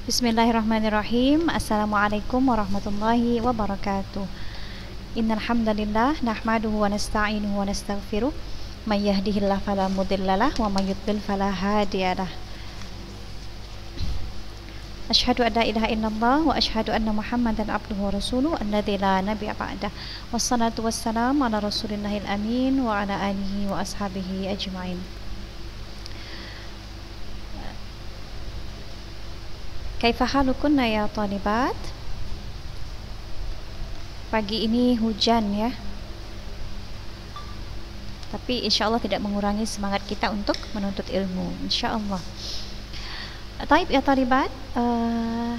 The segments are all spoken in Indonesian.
Bismillahirrahmanirrahim. Assalamualaikum warahmatullahi wabarakatuh. Innal hamdalillah nahmaduhu wa nasta'inuhu wa nastaghfiruh. May yahdihillahu fala mudhillalah wa may yudlil fala hadiyalah. Asyhadu an la ilaha illallah wa asyhadu anna Muhammadan abduhu wa rasuluhu alladzi la nabiyya ba'dah. Wassalatu wassalamu ala rasulillahil amin wa ala alihi wa ashabihi ajmain. Kaifa halukunna ya thalibat? Pagi ini hujan ya, tapi insya Allah tidak mengurangi semangat kita untuk menuntut ilmu, insya Allah. Taib ya thalibat,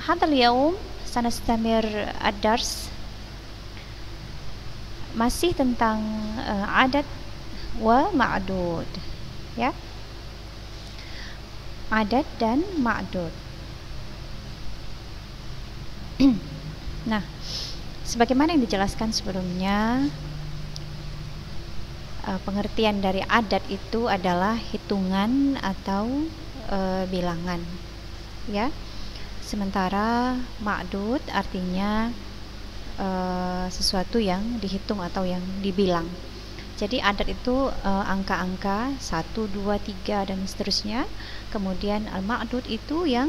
hadal yaum sanastamir ad-dars, masih tentang adat wa ma'dud ya, adat dan ma'dud. Nah, sebagaimana yang dijelaskan sebelumnya, pengertian dari adat itu adalah hitungan atau bilangan ya. Sementara ma'dud artinya sesuatu yang dihitung atau yang dibilang. Jadi adat itu angka-angka 1, 2, 3 dan seterusnya. Kemudian al-ma'dud itu yang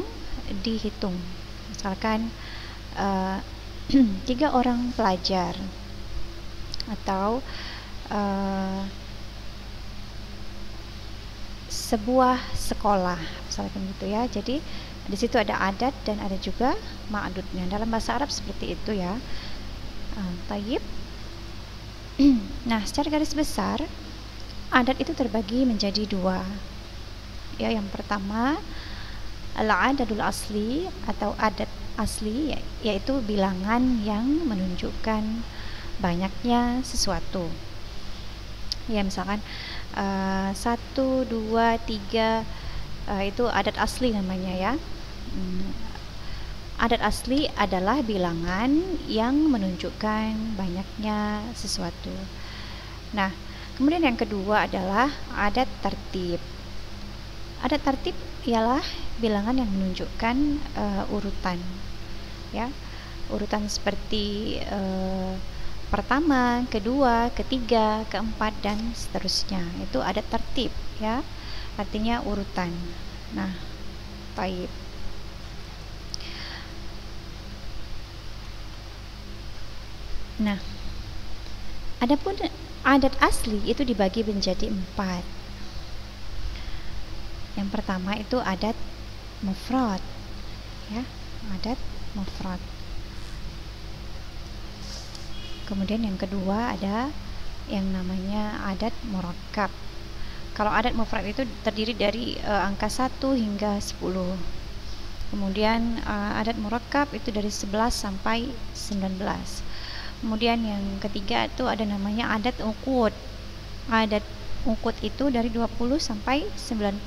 dihitung. Misalkan 3 orang pelajar atau sebuah sekolah, misalkan gitu ya. Jadi di situ ada adat dan ada juga ma'dudnya. Dalam bahasa Arab seperti itu ya. Tayyib. Nah, secara garis besar adat itu terbagi menjadi 2. Ya, yang pertama al-adadul asli atau adat asli, yaitu bilangan yang menunjukkan banyaknya sesuatu ya. Misalkan 1, 2, 3 itu adat asli namanya ya. Adat asli adalah bilangan yang menunjukkan banyaknya sesuatu. Nah, kemudian yang kedua adalah adat tertib. Adat tertib ialah bilangan yang menunjukkan urutan ya, urutan seperti pertama, kedua, ketiga, keempat dan seterusnya. Itu adat tertib ya, artinya urutan. Nah, baik. Nah, adapun adat asli itu dibagi menjadi 4. Yang pertama itu adat mufrad ya, adat mufrad. Kemudian yang kedua ada yang namanya adat murakkab. Kalau adat mufrad itu terdiri dari angka 1 hingga 10. Kemudian adat murakkab itu dari 11 sampai 19. Kemudian yang ketiga itu ada namanya adat uqud. Adat uqud itu dari 20 sampai 90.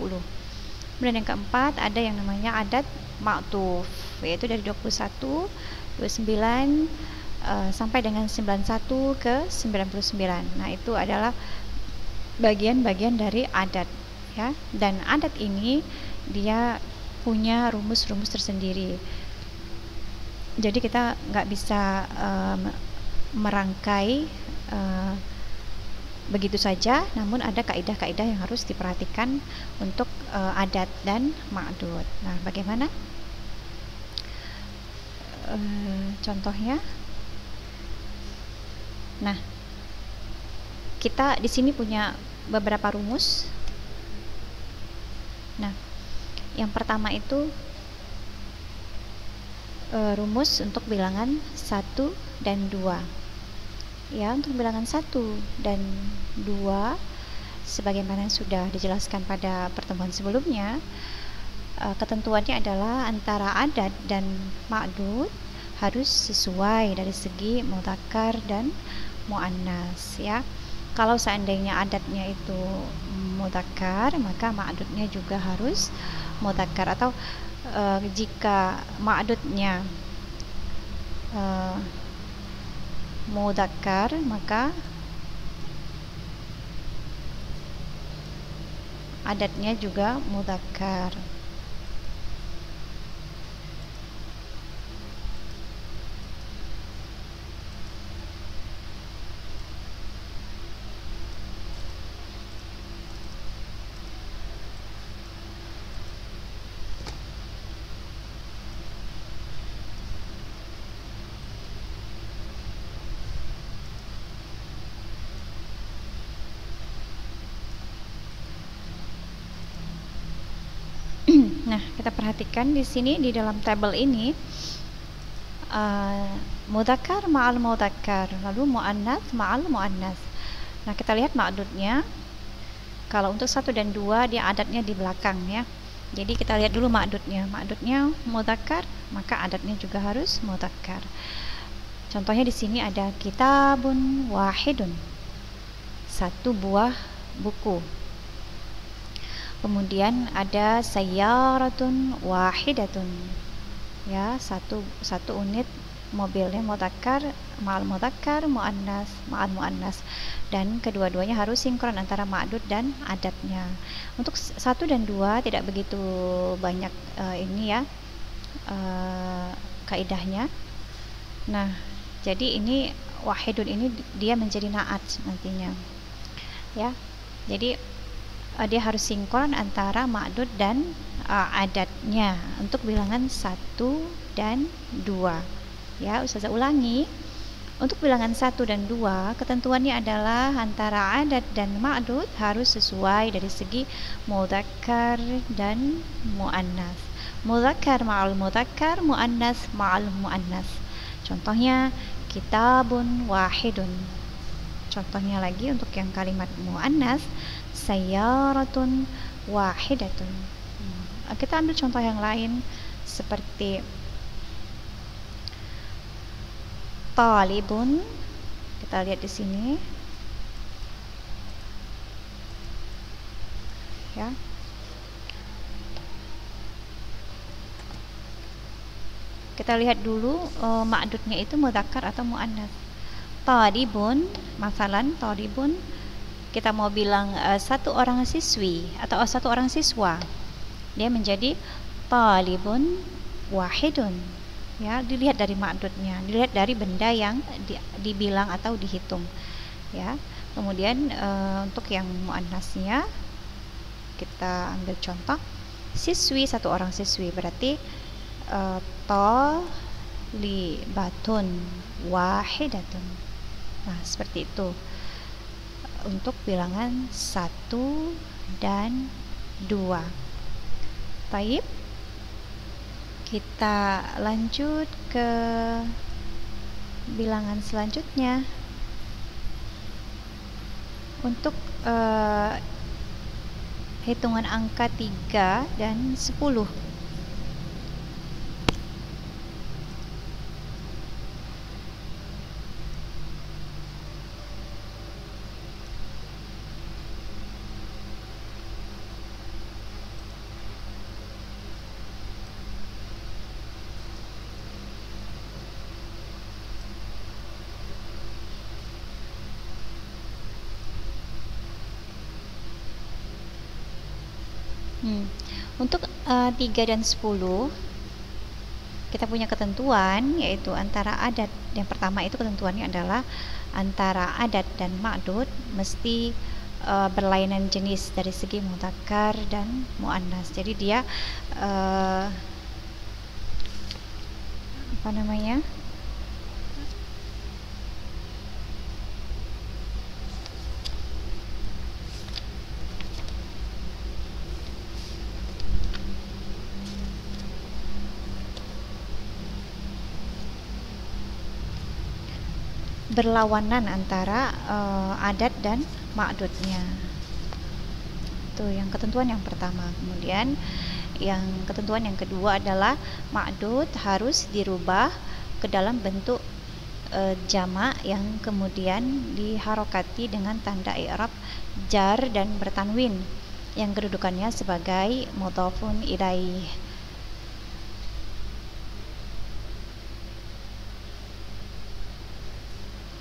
Kemudian yang keempat ada yang namanya adat ma'tuf, yaitu dari 21, 29 sampai dengan 91 ke 99. Nah, itu adalah bagian-bagian dari adat ya. Dan adat ini dia punya rumus-rumus tersendiri. Jadi kita nggak bisa merangkai begitu saja, namun ada kaidah-kaidah yang harus diperhatikan untuk adat dan ma'dud. Nah, bagaimana contohnya? Nah, kita di sini punya beberapa rumus. Nah, yang pertama itu rumus untuk bilangan 1 dan 2 ya. Untuk bilangan 1 dan 2 sebagaimana yang sudah dijelaskan pada pertemuan sebelumnya, ketentuannya adalah antara adat dan ma'dud harus sesuai dari segi mudzakkar dan muannas ya. Kalau seandainya adatnya itu mudzakkar, maka ma'dudnya juga harus mudzakkar. Atau jika ma'dudnya mudzakkar, maka adatnya juga mudzakkar. Nah, kita perhatikan di sini di dalam tabel ini mudzakkar ma'al mudzakkar, lalu muannats ma'al muannats. Nah, kita lihat ma'dudnya. Kalau untuk 1 dan 2 dia adatnya di belakang ya. Jadi kita lihat dulu ma'dudnya. Ma'dudnya mudzakkar, maka adatnya juga harus mudzakkar. Contohnya di sini ada kitabun wahidun, 1 buah buku. Kemudian ada sayyaratun wahidatun, ya, satu unit mobilnya, mudzakkar ma'al mudzakkar, muannas ma'al muannas, dan kedua-duanya harus sinkron antara ma'dud dan adatnya. Untuk 1 dan 2 tidak begitu banyak ini ya kaidahnya. Nah, jadi ini wahidun ini dia menjadi naat nantinya ya. Jadi dia harus sinkron antara ma'dud dan adatnya untuk bilangan 1 dan 2 ya. Ustazah ulangi, untuk bilangan 1 dan 2 ketentuannya adalah antara adat dan ma'dud harus sesuai dari segi mudzakkar dan muannas, mudzakkar ma'al mudzakkar, muannas ma'al muannas. Contohnya kitabun wahidun. Contohnya lagi untuk yang kalimat muannas, sayyaratun wahidatun. Kita ambil contoh yang lain seperti talibun. Kita lihat di sini ya. Kita lihat dulu ma'dudnya itu mudzakkar atau muannas. Talibun, masalan talibun, kita mau bilang 1 orang siswi atau 1 orang siswa, dia menjadi talibun wahidun ya. Dilihat dari ma'dudnya, dilihat dari benda yang dibilang atau dihitung ya. Kemudian untuk yang muannasnya kita ambil contoh siswi, 1 orang siswi, berarti talibatun wahidatun. Nah, seperti itu untuk bilangan 1 dan 2. Baik, kita lanjut ke bilangan selanjutnya. Untuk hitungan angka 3 dan 10. Untuk 3 dan 10 kita punya ketentuan, yaitu antara adat. Yang pertama itu ketentuannya adalah antara adat dan ma'dud mesti berlainan jenis dari segi mudzakkar dan muannas. Jadi dia berlawanan antara adat dan ma'dudnya. Itu yang ketentuan yang pertama. Kemudian yang ketentuan yang kedua adalah ma'dud harus dirubah ke dalam bentuk jamak yang kemudian diharokati dengan tanda i'rab jar dan bertanwin yang kedudukannya sebagai mudhafun ilaih.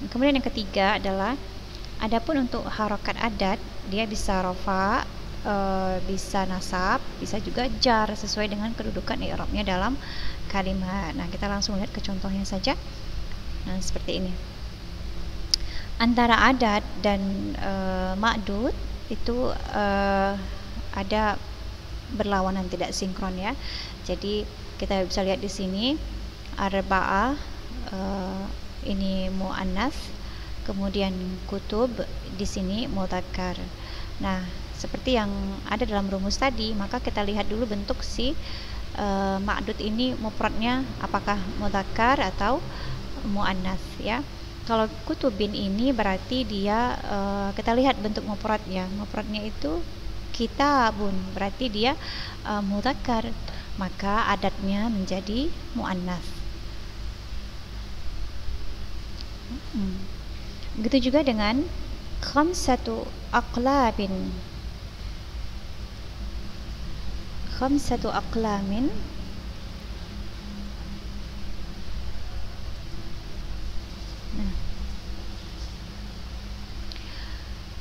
Kemudian yang ketiga adalah adapun untuk harokat adat, dia bisa rofa, bisa nasab, bisa juga jar sesuai dengan kedudukan i'rabnya dalam kalimat. Nah, kita langsung lihat ke contohnya saja. Nah, seperti ini. Antara adat dan ma'dud itu ada berlawanan, tidak sinkron ya. Jadi kita bisa lihat di sini arba'ah ini muannas, kemudian kutub di sini mudzakkar. Nah, seperti yang ada dalam rumus tadi, maka kita lihat dulu bentuk si ma'dud ini mufradnya apakah mudzakkar atau muannas ya. Kalau kutubin ini berarti dia kita lihat bentuk mufradnya. Mufradnya itu kitabun, berarti dia mudzakkar, maka adatnya menjadi muannas. Begitu juga dengan khamsatu aqlabin. Khamsatu aqlamin. Nah,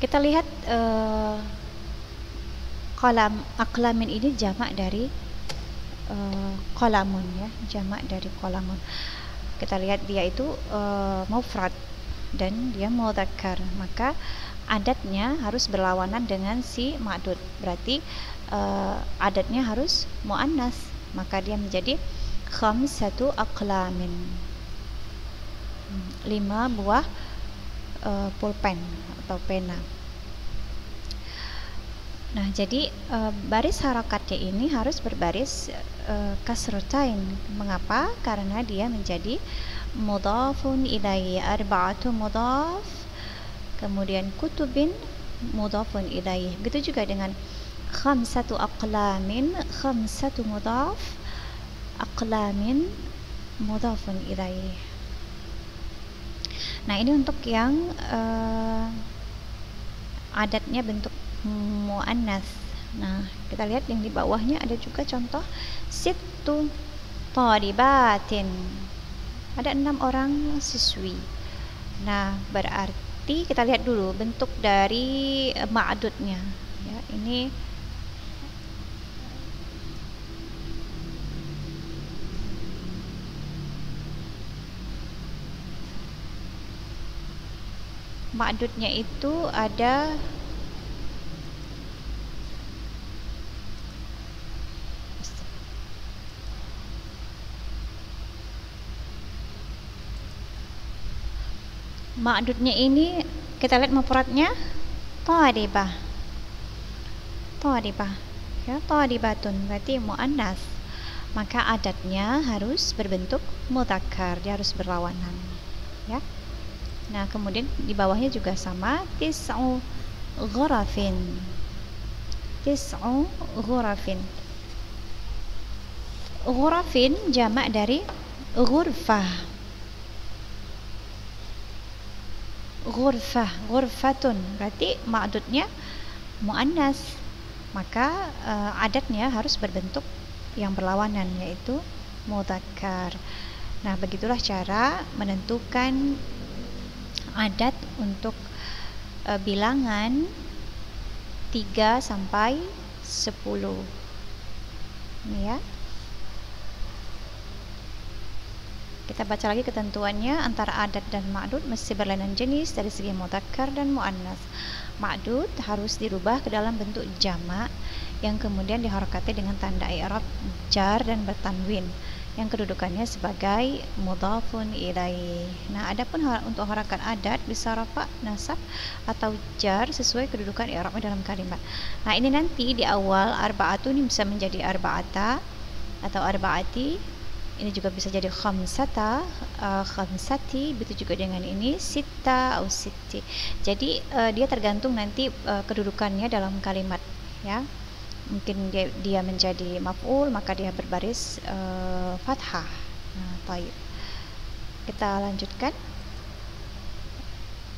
kita lihat qalam aqlamin ini jamak dari qalamun ya, jamak dari qalamun. Kita lihat dia itu mufrad dan dia mudzakkar, maka adatnya harus berlawanan dengan si ma'dud, berarti adatnya harus muannas, maka dia menjadi khamsatu aqlamin, 5 buah pulpen atau pena. Nah, jadi baris harakatnya ini harus berbaris kasratain. Mengapa? Karena dia menjadi mudhafun ilaihi, arba'atu mudhaf, kemudian kutubin mudhafun ilaihi. Begitu juga dengan khamsatu aqlamin, khamsatu mudhaf, aqlamin mudhafun ilaihi. Nah, ini untuk yang adatnya bentuk muannas. Nah, kita lihat yang di bawahnya ada juga contoh sittu thalibatin. Ada 6 orang siswi. Nah, berarti kita lihat dulu bentuk dari ma'dudnya. Ya, ini ma'dudnya itu ada ma'dudnya ini kita lihat mufradnya talibah. Talibah ya, talibatun berarti muannas. Maka adatnya harus berbentuk mudzakkar, dia harus berlawanan ya. Nah, kemudian di bawahnya juga sama, tis'u ghurafin. Tis'u ghurafin. Ghurafin jamak dari ghurfah. Ghurfah, ghurfatun berarti ma'dudnya muannas, maka adatnya harus berbentuk yang berlawanan yaitu mudzakkar. Nah, begitulah cara menentukan adat untuk bilangan 3 sampai 10. Ini ya. Kita baca lagi ketentuannya. Antara adat dan ma'dud mesti berlainan jenis dari segi mudzakkar dan muannas. Ma'dud harus dirubah ke dalam bentuk jamak yang kemudian diharakati dengan tanda i'rab jar dan bertanwin yang kedudukannya sebagai mudhafun ilaih. Nah, adapun untuk harakat adat bisa rafa, nasab atau jar sesuai kedudukan i'rabnya dalam kalimat. Nah, ini nanti di awal arba'atu ini bisa menjadi arba'ata atau arba'ati. Ini juga bisa jadi khamsata, khamsati, begitu juga dengan ini sita atau siti. Jadi dia tergantung nanti kedudukannya dalam kalimat ya. Mungkin dia menjadi maf'ul, maka dia berbaris fathah. Nah, baik. Kita lanjutkan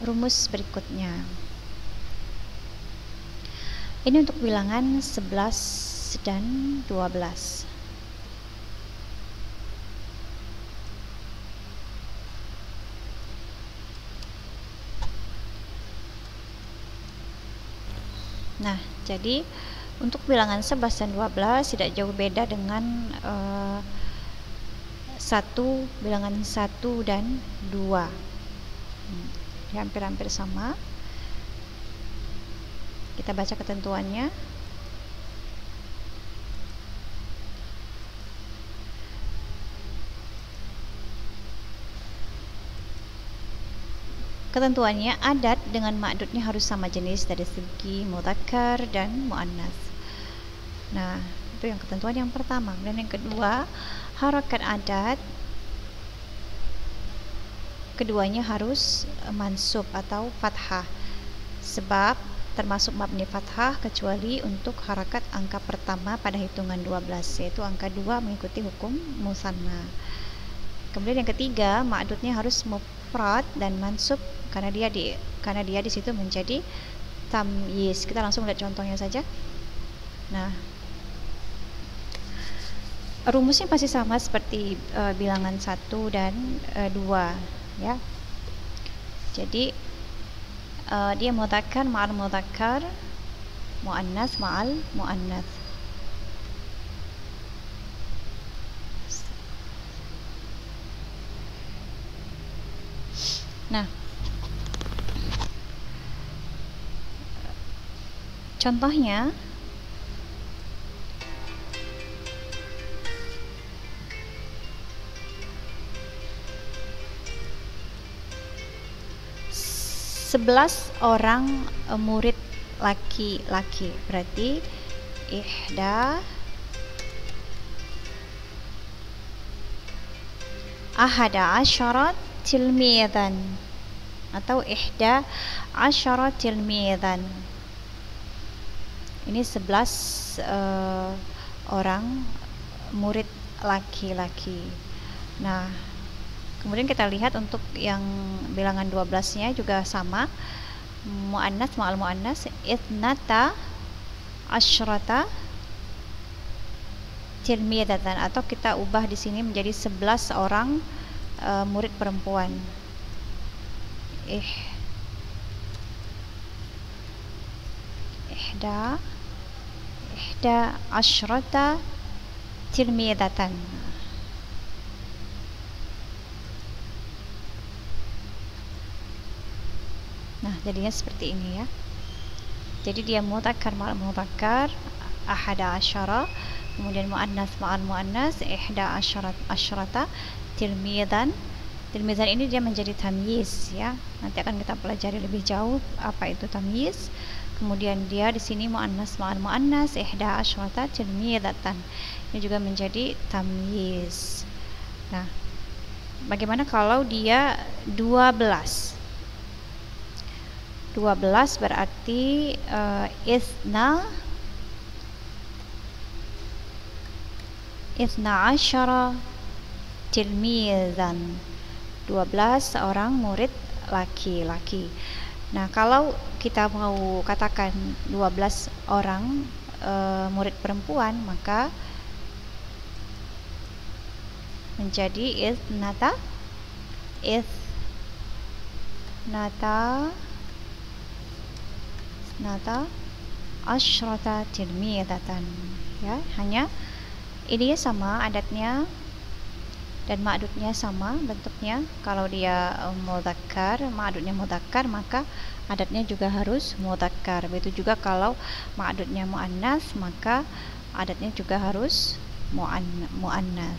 rumus berikutnya. Ini untuk bilangan 11 dan 12. Nah, jadi untuk bilangan 11 dan 12 tidak jauh beda dengan bilangan 1 dan 2. Hampir-hampir sama. Kita baca ketentuannya. ketentuannya adat dengan ma'dudnya harus sama jenis dari segi mudzakkar dan muannas. Nah, itu yang ketentuan yang pertama. Dan yang kedua, harakat adat keduanya harus mansub atau fathah, sebab termasuk mabni fathah kecuali untuk harakat angka pertama pada hitungan 12, yaitu angka 2 mengikuti hukum musanna. Kemudian yang ketiga, ma'dudnya harus mufrad dan mansub karena dia di situ menjadi tamyiz. Kita langsung lihat contohnya saja. Nah, rumusnya pasti sama seperti bilangan 1 dan 2 ya. Jadi dia mudzakkar ma'al mudzakkar, muannas ma'al muannas. Nah, contohnya sebelas orang murid laki-laki, berarti ahada asyarat tilmidan atau ihda asyarat tilmidan. Ini 11 orang murid laki-laki. Nah, kemudian kita lihat untuk yang bilangan 12-nya juga sama. Muannas ma'al muannas, ithnata asyrata tilmidatan, atau kita ubah di sini menjadi 11 orang murid perempuan. Ihda asyrata tilmidatan. Nah, jadinya seperti ini ya. Jadi dia mudzakkar ma'al mudzakkar, ahada asyara, kemudian muannas ma'al muannas, ihda asyrata tilmidan. Tilmidan ini dia menjadi tamyiz ya. Nanti akan kita pelajari lebih jauh apa itu tamyiz. Kemudian dia di sini muannas ma'al muannas, ihda asyrata tilmidatan. Ini juga menjadi tamyiz. Nah, bagaimana kalau dia 12 berarti isna asyara tilmizan, 12 orang murid laki-laki. Nah, kalau kita mau katakan 12 orang murid perempuan, maka menjadi isnata asyrata tilmidatan ya. Hanya ini sama adatnya dan ma'dudnya sama bentuknya. Kalau dia mudzakkar, ma'dudnya mudzakkar, maka adatnya juga harus mudzakkar. Begitu juga kalau ma'dudnya muannas, maka adatnya juga harus muannas.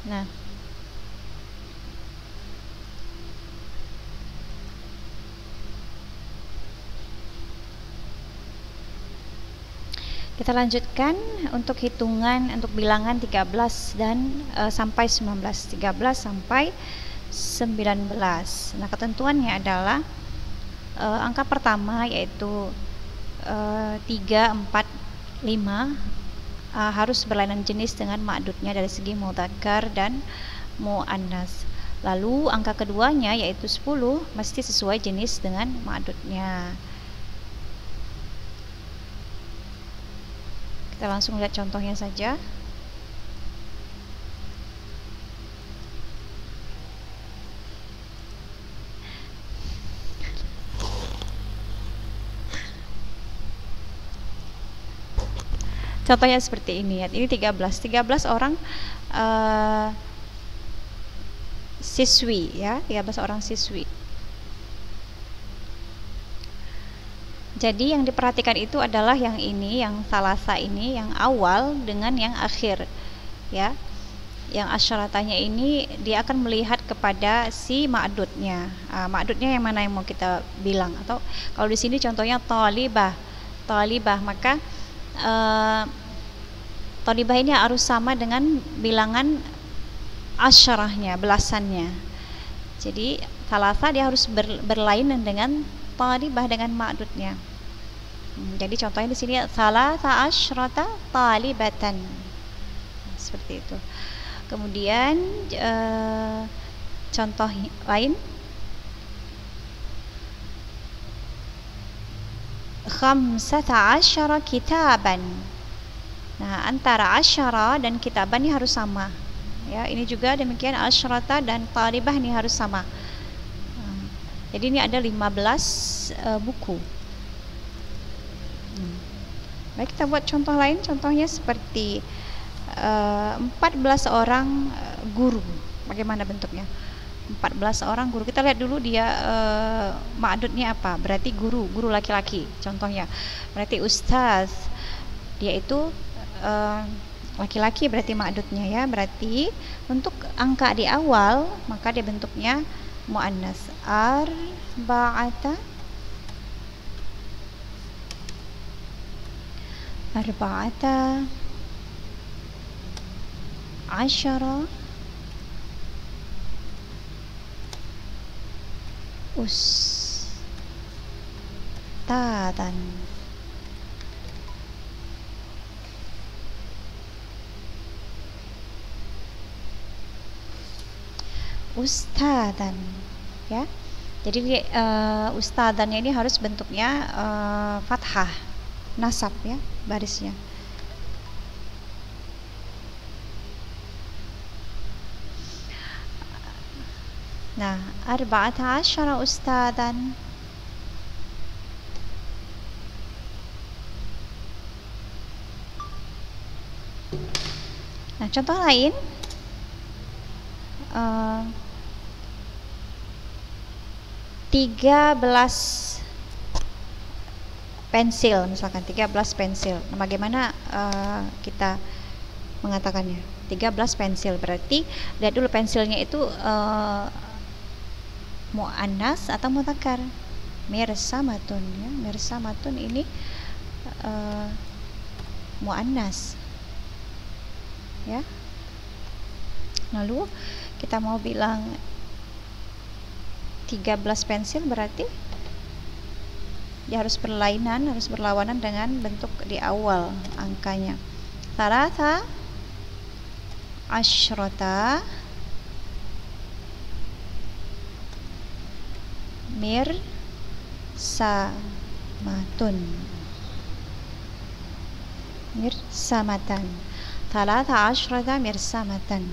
Nah, kita lanjutkan untuk hitungan untuk bilangan 13 dan sampai 19. 13 sampai 19. Nah, ketentuannya adalah angka pertama yaitu 3, 4, 5 harus berlainan jenis dengan ma'dudnya dari segi mudzakkar dan muannas. Lalu angka keduanya yaitu 10 mesti sesuai jenis dengan ma'dudnya. Kita langsung lihat contohnya saja. Contohnya seperti ini ya. Ini 13 orang siswi ya, 13 orang siswi. Jadi yang diperhatikan itu adalah yang ini, yang salasa ini, yang awal dengan yang akhir, ya. Yang asyaratanya ini dia akan melihat kepada si ma'dudnya. Ma'dudnya yang mana yang mau kita bilang? Atau kalau di sini contohnya talibah, maka talibah ini harus sama dengan bilangan asyarahnya, belasannya. Jadi salasa dia harus berlainan dengan talibah, dengan ma'dudnya. Jadi contohnya di sini salasa asyrata talibatan. Seperti itu. Kemudian contoh lain, khamsata asyara kitaban. Nah, antara asyara dan kitaban ini harus sama. Ya, ini juga demikian, asyrata dan talibah ini harus sama. Jadi ini ada 15 buku. Baik, kita buat contoh lain. Contohnya seperti 14 orang guru. Bagaimana bentuknya? 14 orang guru. Kita lihat dulu dia ma'dudnya apa. Berarti guru laki-laki. Contohnya berarti ustaz, dia itu laki-laki, berarti ma'dudnya ya. Berarti untuk angka di awal maka dia bentuknya muannas. Arba'ata asyara ustadan. Ustadan, ya. Jadi ustadannya ini harus bentuknya fathah, nasab ya, barisnya. Nah, 14 ustadan. Nah, contoh lain, 13 pensil, misalkan 13 pensil. Nah, bagaimana kita mengatakannya? 13 pensil, berarti lihat dulu pensilnya itu muannas atau mudzakkar. Mirsamatun ya, mirsamatun ini muannas ya. Lalu kita mau bilang 13 pensil, berarti dia harus berlainan, harus berlawanan dengan bentuk di awal angkanya. Salasa asyrata mirsamatan. Salasa asyrata mirsamatan.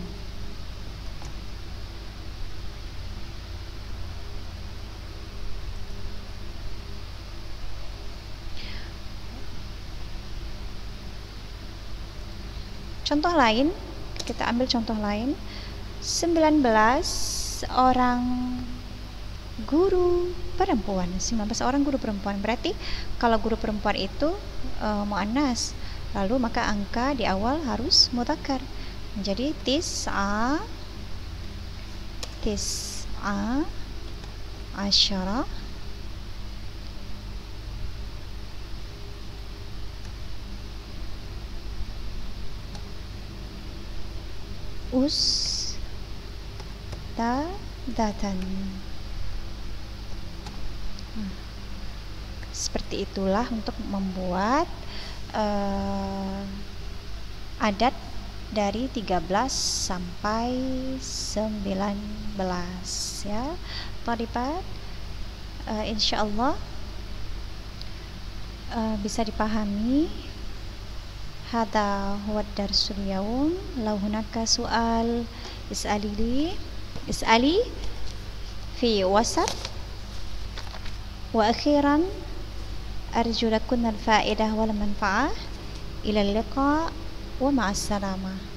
Contoh lain, kita ambil contoh lain, 19 orang guru perempuan. 19 orang guru perempuan, berarti kalau guru perempuan itu muannas, lalu maka angka di awal harus mudzakkar. Jadi tis'a asyara ustadzatan. Seperti itulah untuk membuat adat dari 13 sampai 19 ya. Thalibat, insyaallah bisa dipahami. Hada huwa darsul yaum. Law hunaka su'al is'ali fi WhatsApp. Wa akhiran arju lakunna al-fa'idah wal manfa'ah. Ila al-liqa wa ma'as salamah.